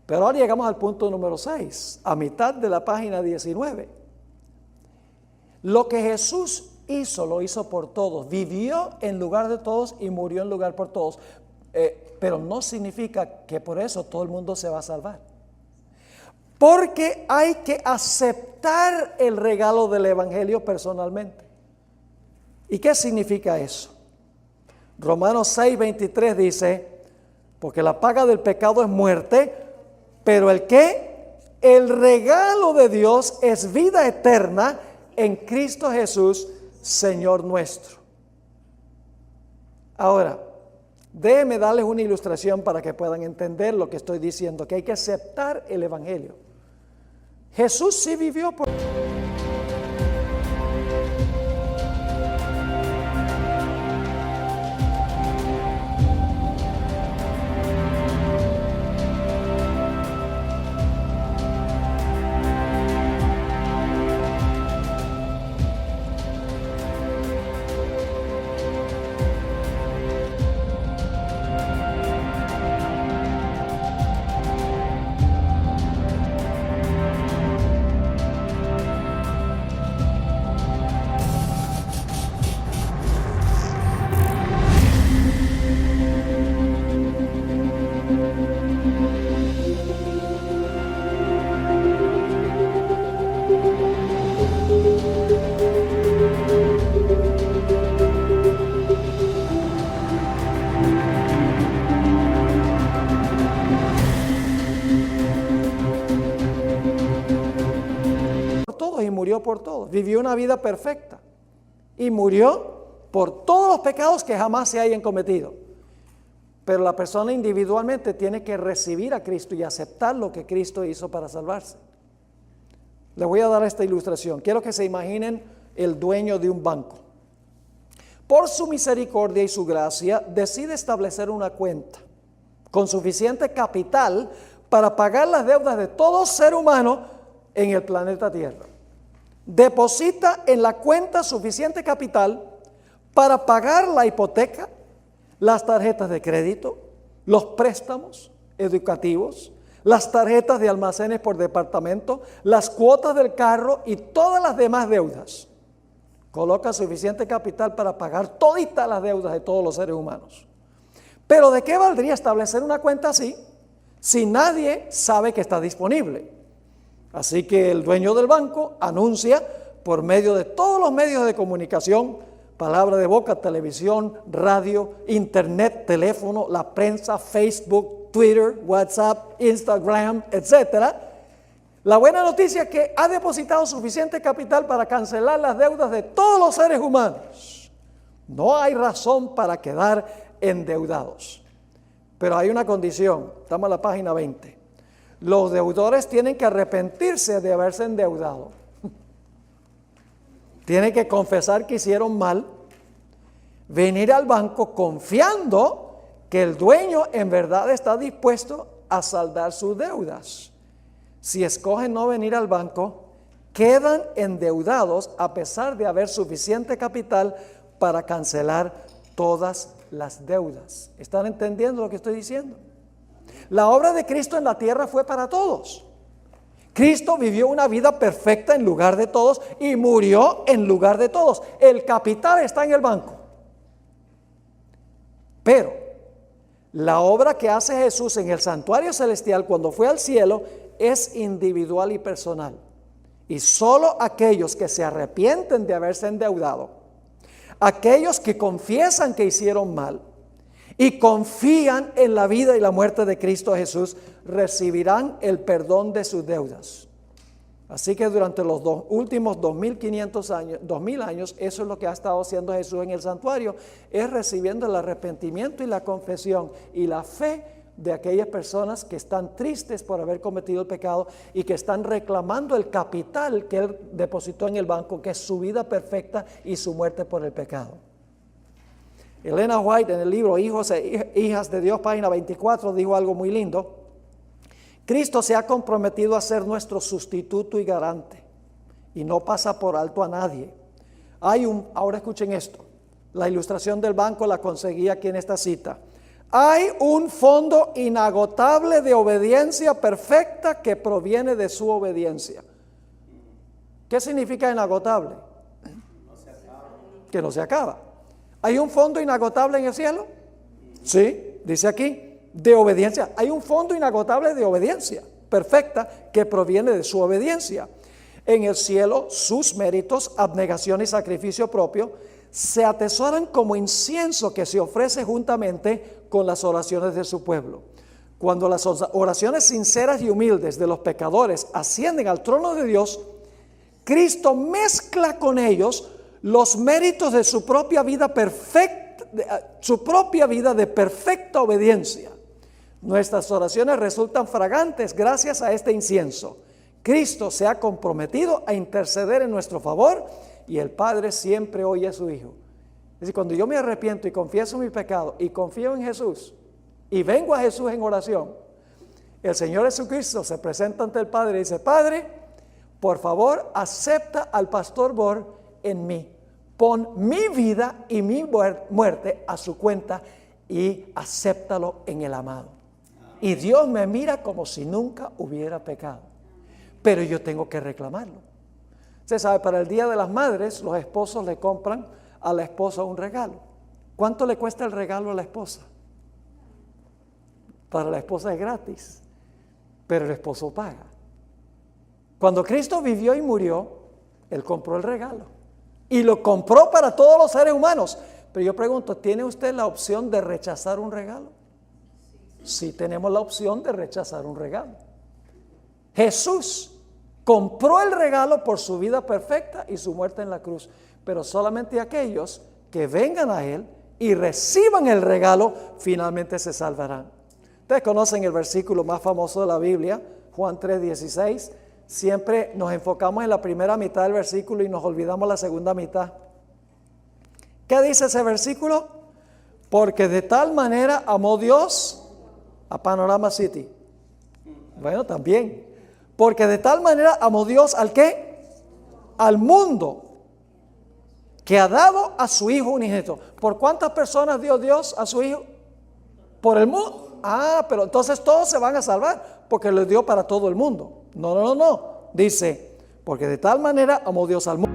Pero ahora llegamos al punto número 6, a mitad de la página 19. Lo que Jesús hizo, lo hizo por todos. Vivió en lugar de todos y murió en lugar por todos. Pero no significa que por eso todo el mundo se va a salvar. Porque hay que aceptar el regalo del Evangelio personalmente. ¿Y qué significa eso? Romanos 6:23 dice, porque la paga del pecado es muerte, pero ¿el qué? El regalo de Dios es vida eterna en Cristo Jesús, Señor nuestro. Ahora, déjenme darles una ilustración para que puedan entender lo que estoy diciendo, que hay que aceptar el Evangelio. Jesús sí vivió por... y murió por todos, vivió una vida perfecta y murió por todos los pecados que jamás se hayan cometido. Pero la persona individualmente tiene que recibir a Cristo y aceptar lo que Cristo hizo para salvarse. Les voy a dar esta ilustración. Quiero que se imaginen el dueño de un banco. Por su misericordia y su gracia, decide establecer una cuenta con suficiente capital para pagar las deudas de todo ser humano en el planeta Tierra. Deposita en la cuenta suficiente capital para pagar la hipoteca, las tarjetas de crédito, los préstamos educativos, las tarjetas de almacenes por departamento, las cuotas del carro y todas las demás deudas. Coloca suficiente capital para pagar toditas las deudas de todos los seres humanos. Pero ¿de qué valdría establecer una cuenta así si nadie sabe que está disponible? Así que el dueño del banco anuncia por medio de todos los medios de comunicación, palabra de boca, televisión, radio, internet, teléfono, la prensa, Facebook, Twitter, WhatsApp, Instagram, etcétera. La buena noticia es que ha depositado suficiente capital para cancelar las deudas de todos los seres humanos. No hay razón para quedar endeudados. Pero hay una condición, estamos en la página 20. Los deudores tienen que arrepentirse de haberse endeudado. Tienen que confesar que hicieron mal, venir al banco confiando que el dueño en verdad está dispuesto a saldar sus deudas. Si escogen no venir al banco, quedan endeudados a pesar de haber suficiente capital para cancelar todas las deudas. ¿Están entendiendo lo que estoy diciendo? La obra de Cristo en la tierra fue para todos. Cristo vivió una vida perfecta en lugar de todos y murió en lugar de todos. El capital está en el banco. Pero la obra que hace Jesús en el santuario celestial cuando fue al cielo es individual y personal. Y solo aquellos que se arrepienten de haberse endeudado, aquellos que confiesan que hicieron mal y confían en la vida y la muerte de Cristo Jesús, recibirán el perdón de sus deudas. Así que durante los últimos 2500 años, 2000 años, eso es lo que ha estado haciendo Jesús en el santuario, es recibiendo el arrepentimiento y la confesión y la fe de aquellas personas que están tristes por haber cometido el pecado y que están reclamando el capital que Él depositó en el banco, que es su vida perfecta y su muerte por el pecado. Elena White, en el libro Hijos e Hijas de Dios, página 24, dijo algo muy lindo. Cristo se ha comprometido a ser nuestro sustituto y garante y no pasa por alto a nadie. Ahora escuchen esto, la ilustración del banco la conseguí aquí en esta cita. Hay un fondo inagotable de obediencia perfecta que proviene de su obediencia. ¿Qué significa inagotable? Que no se acaba. ¿Hay un fondo inagotable en el cielo? Sí, dice aquí, de obediencia. Hay un fondo inagotable de obediencia perfecta que proviene de su obediencia. En el cielo, sus méritos, abnegación y sacrificio propio se atesoran como incienso que se ofrece juntamente con las oraciones de su pueblo. Cuando las oraciones sinceras y humildes de los pecadores ascienden al trono de Dios, Cristo mezcla con ellos los méritos de su propia vida perfecta, su propia vida de perfecta obediencia. Nuestras oraciones resultan fragantes gracias a este incienso. Cristo se ha comprometido a interceder en nuestro favor y el Padre siempre oye a su Hijo. Es decir, cuando yo me arrepiento y confieso mi pecado y confío en Jesús y vengo a Jesús en oración, el Señor Jesucristo se presenta ante el Padre y dice: Padre, por favor, acepta al pastor Bor en mí. Pon mi vida y mi muerte a su cuenta y acéptalo en el amado. Y Dios me mira como si nunca hubiera pecado. Pero yo tengo que reclamarlo. Usted sabe, para el Día de las Madres, los esposos le compran a la esposa un regalo. ¿Cuánto le cuesta el regalo a la esposa? Para la esposa es gratis, pero el esposo paga. Cuando Cristo vivió y murió, Él compró el regalo. Y lo compró para todos los seres humanos. Pero yo pregunto, ¿tiene usted la opción de rechazar un regalo? Sí, tenemos la opción de rechazar un regalo. Jesús compró el regalo por su vida perfecta y su muerte en la cruz. Pero solamente aquellos que vengan a Él y reciban el regalo, finalmente se salvarán. Ustedes conocen el versículo más famoso de la Biblia, Juan 3:16. Siempre nos enfocamos en la primera mitad del versículo y nos olvidamos la segunda mitad. ¿Qué dice ese versículo? Porque de tal manera amó Dios a Panorama City. Bueno, también. Porque de tal manera amó Dios ¿al qué? Al mundo, que ha dado a su Hijo unigénito. ¿Por cuántas personas dio Dios a su Hijo? Por el mundo. Pero entonces todos se van a salvar porque lo dio para todo el mundo. No. Dice, porque de tal manera amó Dios al mundo.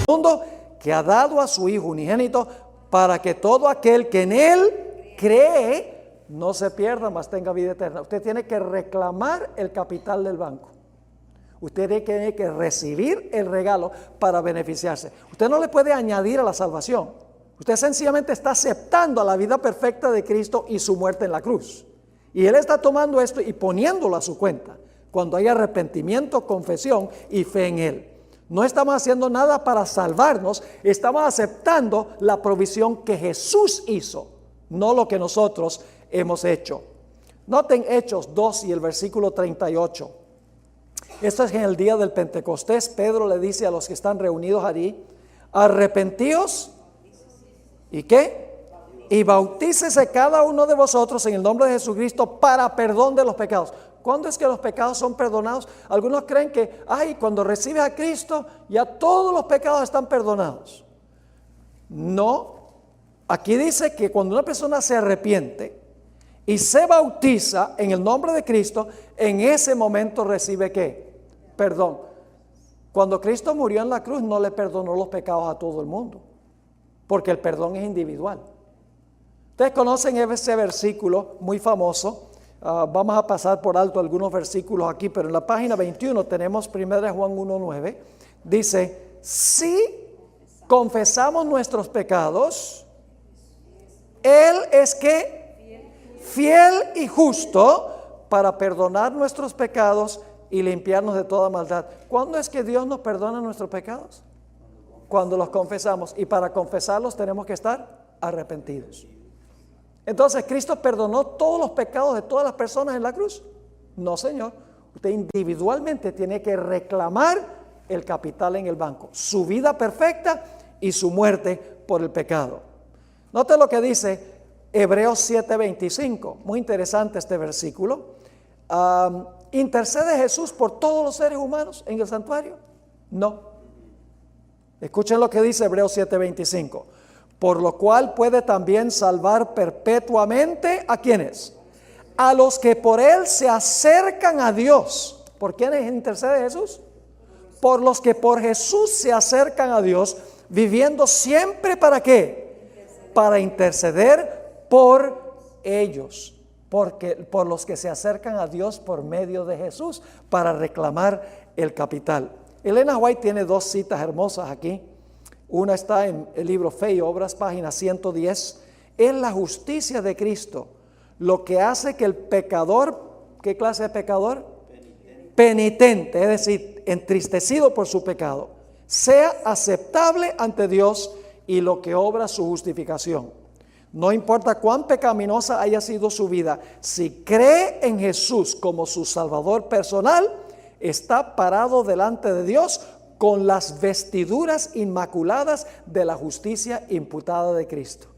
Mundo, que ha dado a su Hijo unigénito para que todo aquel que en Él cree no se pierda, mas tenga vida eterna. Usted tiene que reclamar el capital del banco. Usted tiene que recibir el regalo para beneficiarse. Usted no le puede añadir a la salvación. Usted sencillamente está aceptando a la vida perfecta de Cristo y su muerte en la cruz. Y Él está tomando esto y poniéndolo a su cuenta cuando hay arrepentimiento, confesión y fe en Él. No estamos haciendo nada para salvarnos, estamos aceptando la provisión que Jesús hizo, no lo que nosotros hemos hecho. Noten Hechos 2 y el versículo 38. Esto es en el día del Pentecostés. Pedro le dice a los que están reunidos allí: arrepentíos, ¿y qué? Y bautícese cada uno de vosotros en el nombre de Jesucristo para perdón de los pecados. ¿Cuándo es que los pecados son perdonados? Algunos creen que, cuando recibes a Cristo, ya todos los pecados están perdonados. No, aquí dice que cuando una persona se arrepiente y se bautiza en el nombre de Cristo, en ese momento recibe ¿qué? Perdón. Cuando Cristo murió en la cruz, no le perdonó los pecados a todo el mundo, porque el perdón es individual. Ustedes conocen ese versículo muy famoso. Vamos a pasar por alto algunos versículos aquí, pero en la página 21 tenemos 1 Juan 1:9. Dice: si confesamos nuestros pecados, Él es que fiel y justo para perdonar nuestros pecados y limpiarnos de toda maldad. ¿Cuándo es que Dios nos perdona nuestros pecados? cuando los confesamos. Y para confesarlos tenemos que estar arrepentidos. Entonces, ¿Cristo perdonó todos los pecados de todas las personas en la cruz? No, Señor. Usted individualmente tiene que reclamar el capital en el banco, su vida perfecta y su muerte por el pecado. Note lo que dice Hebreos 7:25. Muy interesante este versículo. ¿Intercede Jesús por todos los seres humanos en el santuario? No. Escuchen lo que dice Hebreos 7:25. Por lo cual puede también salvar perpetuamente ¿a quiénes? A los que por él se acercan a Dios. ¿Por quiénes intercede Jesús? Por los que por Jesús se acercan a Dios, viviendo siempre ¿para qué? Para interceder por ellos. Porque por los que se acercan a Dios por medio de Jesús, para reclamar el capital. Elena White tiene dos citas hermosas aquí. Una está en el libro Fe y Obras, página 110. Es la justicia de Cristo lo que hace que el pecador, ¿qué clase de pecador? Penitente, es decir, entristecido por su pecado, sea aceptable ante Dios y lo que obra su justificación. No importa cuán pecaminosa haya sido su vida, si cree en Jesús como su Salvador personal, está parado delante de Dios con las vestiduras inmaculadas de la justicia imputada de Cristo.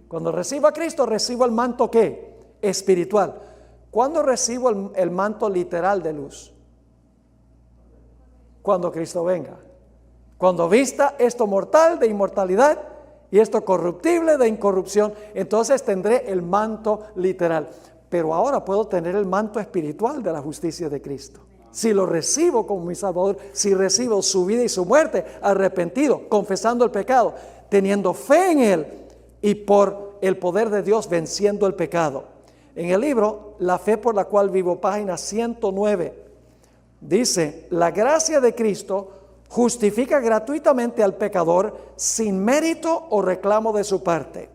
Cuando recibo a Cristo, recibo el manto ¿qué? Espiritual. ¿Cuándo recibo el manto literal de luz? Cuando Cristo venga. Cuando vista esto mortal de inmortalidad y esto corruptible de incorrupción, entonces tendré el manto literal. Pero ahora puedo tener el manto espiritual de la justicia de Cristo. Si lo recibo como mi Salvador, si recibo su vida y su muerte, arrepentido, confesando el pecado, teniendo fe en Él y por el poder de Dios venciendo el pecado. En el libro La fe por la cual vivo, página 109, dice: la gracia de Cristo justifica gratuitamente al pecador sin mérito o reclamo de su parte.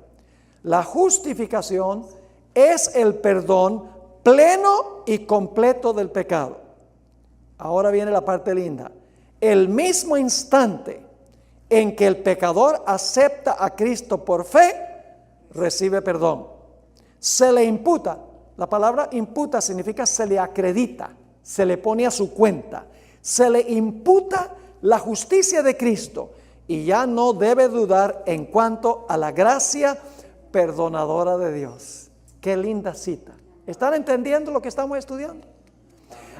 La justificación es el perdón pleno y completo del pecado. Ahora viene la parte linda. El mismo instante en que el pecador acepta a Cristo por fe, recibe perdón. Se le imputa, la palabra imputa significa se le acredita, se le pone a su cuenta, se le imputa la justicia de Cristo y ya no debe dudar en cuanto a la gracia perdonadora de Dios. Qué linda cita. ¿Están entendiendo lo que estamos estudiando?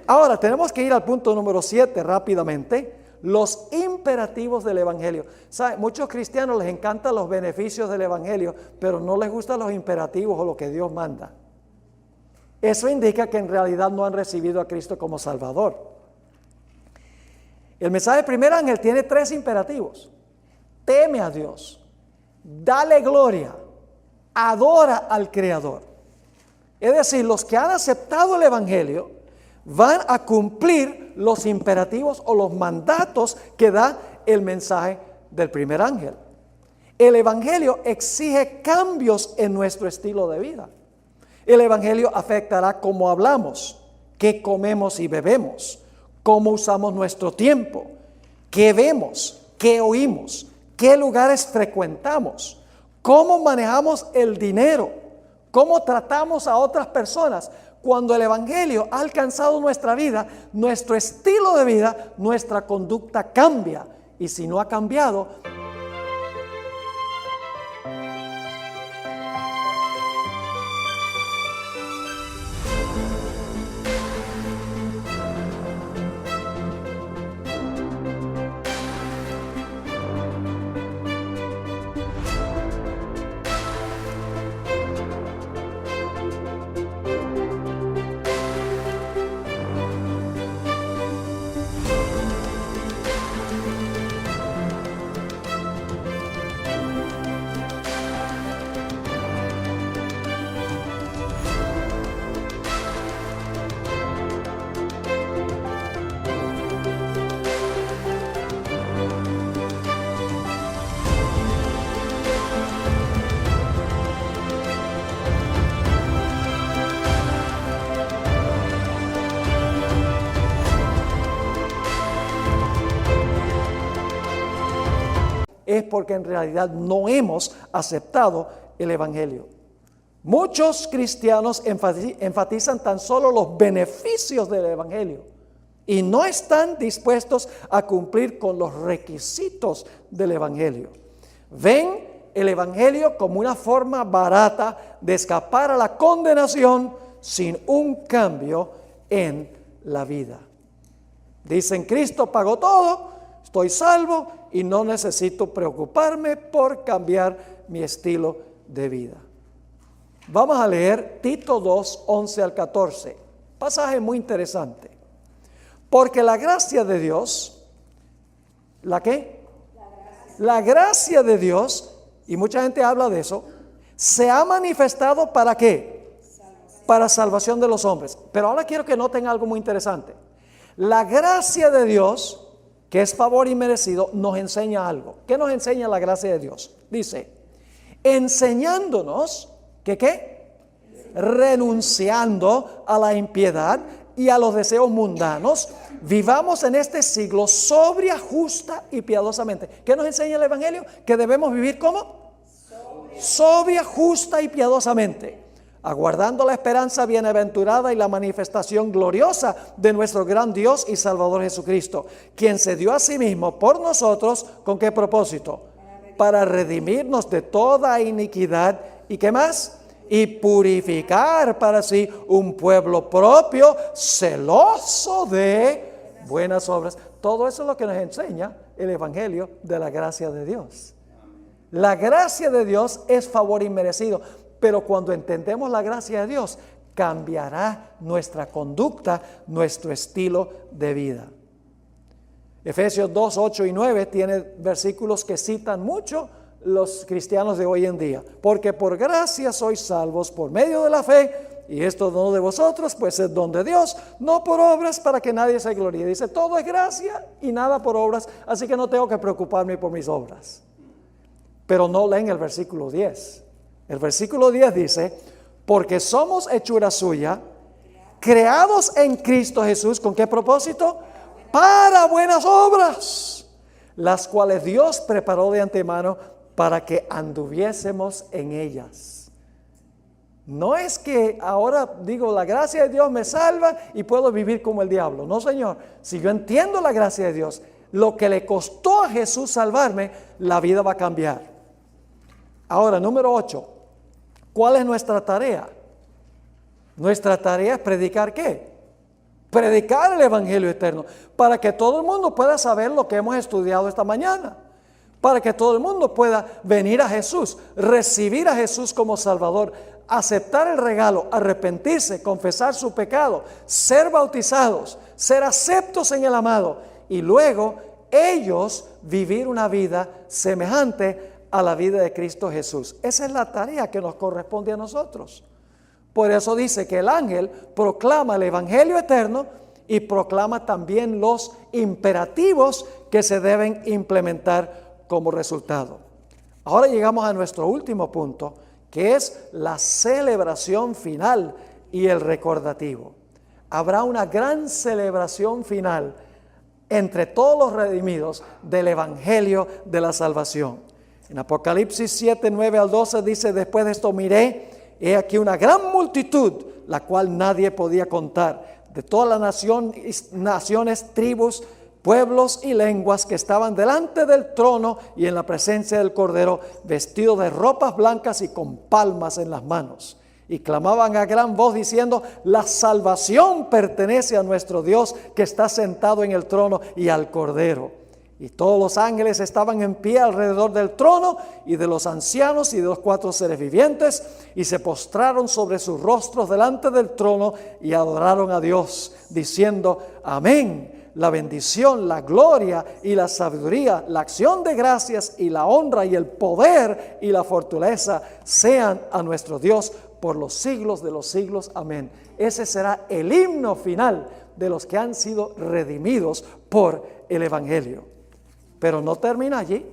Ahora tenemos que ir al punto número 7 rápidamente. Los imperativos del Evangelio. ¿Sabe? Muchos cristianos les encantan los beneficios del Evangelio, pero no les gustan los imperativos o lo que Dios manda. Eso indica que en realidad no han recibido a Cristo como Salvador. El mensaje del primer ángel tiene 3 imperativos. Teme a Dios, dale gloria, adora al Creador. Es decir, los que han aceptado el Evangelio van a cumplir los imperativos o los mandatos que da el mensaje del primer ángel. El Evangelio exige cambios en nuestro estilo de vida. El Evangelio afectará cómo hablamos, qué comemos y bebemos, cómo usamos nuestro tiempo, qué vemos, qué oímos, qué lugares frecuentamos, cómo manejamos el dinero, cómo tratamos a otras personas. Cuando el Evangelio ha alcanzado nuestra vida, nuestro estilo de vida, nuestra conducta cambia. Y si no ha cambiado, es porque en realidad no hemos aceptado el Evangelio. Muchos cristianos enfatizan tan solo los beneficios del Evangelio y no están dispuestos a cumplir con los requisitos del Evangelio. Ven el Evangelio como una forma barata de escapar a la condenación sin un cambio en la vida. Dicen, Cristo pagó todo, estoy salvo y no necesito preocuparme por cambiar mi estilo de vida. Vamos a leer Tito 2, 11 al 14. Pasaje muy interesante. Porque la gracia de Dios, ¿la qué? La gracia de Dios, y mucha gente habla de eso, se ha manifestado ¿para qué? Para salvación de los hombres. Pero ahora quiero que noten algo muy interesante. La gracia de Dios, que es favor inmerecido, nos enseña algo. ¿Qué nos enseña la gracia de Dios? Dice, enseñándonos que ¿qué? Renunciando a la impiedad y a los deseos mundanos, vivamos en este siglo sobria, justa y piadosamente. ¿Qué nos enseña el Evangelio? Que debemos vivir ¿cómo? Sobria, justa y piadosamente, aguardando la esperanza bienaventurada y la manifestación gloriosa de nuestro gran Dios y Salvador Jesucristo, quien se dio a sí mismo por nosotros, ¿con qué propósito? Para redimirnos de toda iniquidad, ¿y qué más? Y purificar para sí un pueblo propio, celoso de buenas obras. Todo eso es lo que nos enseña el Evangelio de la gracia de Dios. La gracia de Dios es favor inmerecido, pero cuando entendemos la gracia de Dios, cambiará nuestra conducta, nuestro estilo de vida. Efesios 2, 8 y 9 tiene versículos que citan mucho los cristianos de hoy en día. Porque por gracia sois salvos por medio de la fe, y esto no de vosotros, pues es don de Dios, no por obras para que nadie se gloríe. Dice, todo es gracia y nada por obras, así que no tengo que preocuparme por mis obras. Pero no leen el versículo 10. El versículo 10 dice, porque somos hechura suya, creados en Cristo Jesús, ¿con qué propósito? Para buenas obras, las cuales Dios preparó de antemano para que anduviésemos en ellas. No es que ahora digo, la gracia de Dios me salva y puedo vivir como el diablo. No, Señor, si yo entiendo la gracia de Dios, lo que le costó a Jesús salvarme, la vida va a cambiar. Ahora, número 8, ¿cuál es nuestra tarea? Nuestra tarea es predicar ¿qué? Predicar el Evangelio eterno, para que todo el mundo pueda saber lo que hemos estudiado esta mañana, para que todo el mundo pueda venir a Jesús, recibir a Jesús como Salvador, aceptar el regalo, arrepentirse, confesar su pecado, ser bautizados, ser aceptos en el amado, y luego ellos vivir una vida semejante a la vida de Cristo Jesús. Esa es la tarea que nos corresponde a nosotros. Por eso dice que el ángel proclama el Evangelio eterno y proclama también los imperativos que se deben implementar como resultado. Ahora llegamos a nuestro último punto, que es la celebración final y el recordativo. Habrá una gran celebración final entre todos los redimidos del Evangelio de la salvación. En Apocalipsis 7, 9 al 12 dice, después de esto miré, he aquí una gran multitud, la cual nadie podía contar, de todas las naciones, tribus, pueblos y lenguas que estaban delante del trono y en la presencia del Cordero, vestidos de ropas blancas y con palmas en las manos. Y clamaban a gran voz diciendo, la salvación pertenece a nuestro Dios que está sentado en el trono y al Cordero. Y todos los ángeles estaban en pie alrededor del trono y de los ancianos y de los 4 seres vivientes, y se postraron sobre sus rostros delante del trono y adoraron a Dios, diciendo, amén. La bendición, la gloria y la sabiduría, la acción de gracias y la honra y el poder y la fortaleza sean a nuestro Dios por los siglos de los siglos. Amén. Ese será el himno final de los que han sido redimidos por el Evangelio. Pero no termina allí.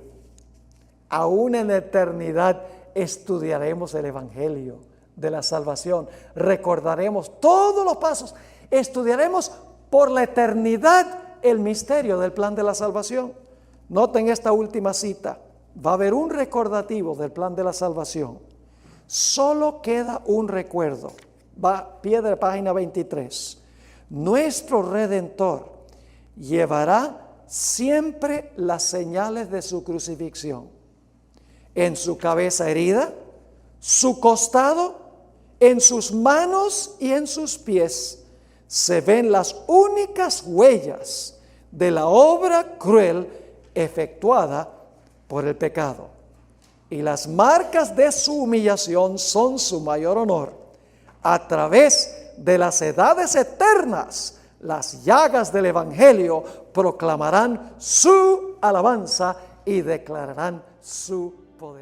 Aún en la eternidad estudiaremos el Evangelio de la salvación. Recordaremos todos los pasos. Estudiaremos por la eternidad el misterio del plan de la salvación. Noten esta última cita. va a haber un recordativo del plan de la salvación. Solo queda un recuerdo. Pie de la página 23. Nuestro Redentor llevará siempre las señales de su crucifixión. En su cabeza herida, su costado, en sus manos y en sus pies se ven las únicas huellas de la obra cruel efectuada por el pecado. Y las marcas de su humillación son su mayor honor. A través de las edades eternas, las llagas del Evangelio proclamarán su alabanza y declararán su poder.